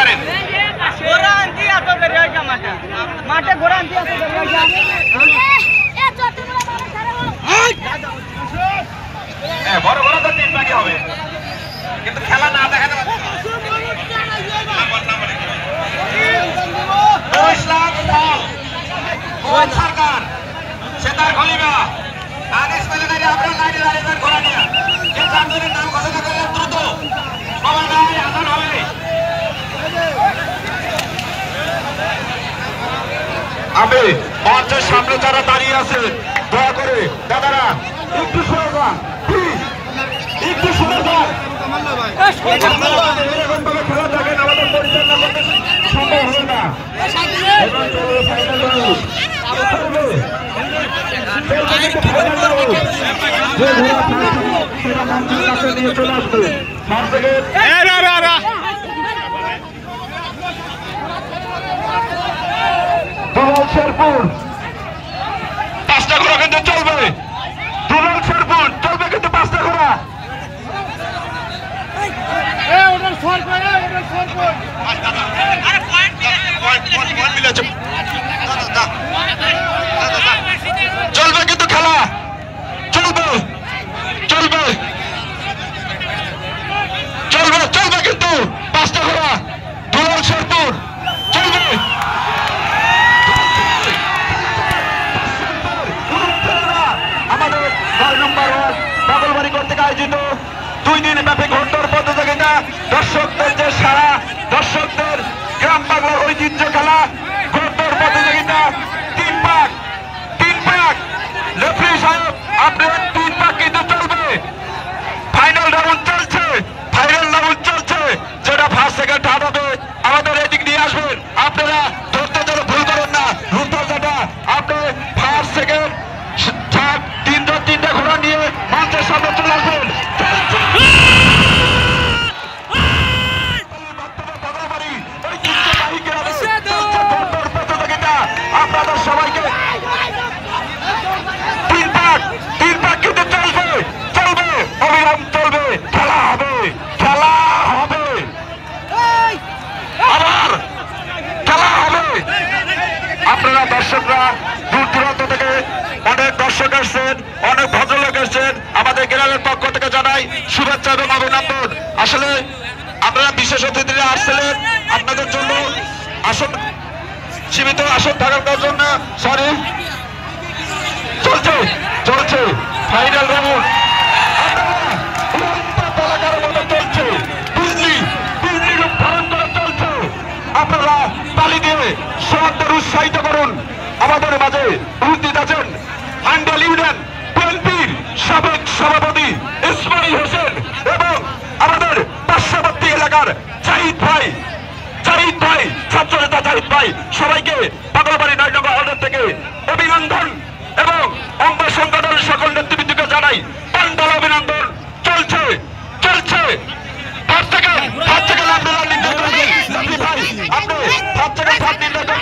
পারেন। বড় বড় তো 3 ভাগে হবে, কিন্তু খেলা না দেখাতে সরকার সেতার খলিফা আনিস মেলেদারি আপনার লাইনে দাঁড়িয়ে ঘোরা নিয়ে যে চারজনের নাম ঘোষণা করলেন দ্রুত সবার গায়ে আসান হবে। আমি মঞ্চের সামনে যারা দাঁড়িয়ে আছে দয়া করে দাদারা একটু সরে যান, একটু সরে যান। এরকম ভাবে খেলা দেখেন আমাদের পরিচালনা করতে সম্ভব হবে না। শেরপুর 5টা ঘোড়া কিন্তু চলবে, দুলাল শেরপুর চলবে কিন্তু 5টা ঘোড়া। চলবে কিন্তু খেলা চলবে চলবে চলবে চলবে কিন্তু 5টা ঘোড়া দুলাল শেরপুর চলবে। আমাদের 9 নম্বর ওয়ার্ড বাগলবাড়ি কর্তৃক আয়োজিত 2 দিন ব্যাপী ঘন্টার প্রতিযোগিতা, দর্শকদের যে সারা, দর্শকদের গ্রাম বাংলার ঐতিহ্য খেলা ঘন্টার প্রতিযোগিতা 3 পাক রেফারি সাহেব আপনার 3 পাক কিন্তু চলবে। ফাইনাল রাউন্ড চলছে, যেটা ফার্স্ট সেকেন্ড থার্ড হবে আমাদের এদিক নিয়ে আসবেন। আপনারা ধরতে যেন ভুল করেন না, রুটার যেটা আপনি ফার্স্ট সেকেন্ড থার্ড 3টা ঘোড়া নিয়ে মঞ্চের সামনে চলে আসবেন। আপনাদের সবাইকে 3 পাক কিন্তু চলবে অবিরাম চলবে, খেলা হবে আবার খেলা হবে। আপনারা দর্শকরা দূর দূরান্ত থেকে অনেক দর্শক এসছেন, অনেক ভদ্রলোক এসছেন, আমাদের গ্রামের পক্ষ থেকে জানাই শুভেচ্ছা এবং অভিনন্দন। আসলে আপনারা বিশেষ অতিথিরা আসছিলেন, আপনাদের জন্য আসন সীমিত আসন থাকার জন্য সরি চলছে ফাইনাল রাউন্ড চলছে, বিজলি রূপ ধারণ করে চলছে। আপনারা তালি দিয়ে সমাজদের উৎসাহিত করুন। আমাদের মাঝে উপস্থিত আছেন আন্ডাল ইউনিয়ন বিএনপির সাবেক সভাপতি ইসমাইল হোসেন এবং আমাদের পার্শ্ববর্তী এলাকার জাহিদ ভাই ছাত্র নেতা জাহিদ ভাই। সবাইকে বাগলবাড়ি 9 নম্বর ওয়ার্ড থেকে অভিনন্দন এবং অঙ্গ সংগঠনের সকল নেতৃবৃন্দকে জানাই পান্ডাল অভিনন্দন। চলছে ফার্স্ট সেকেন্ড আপনি ভাই আপনি ফার্স্ট সেকেন্ড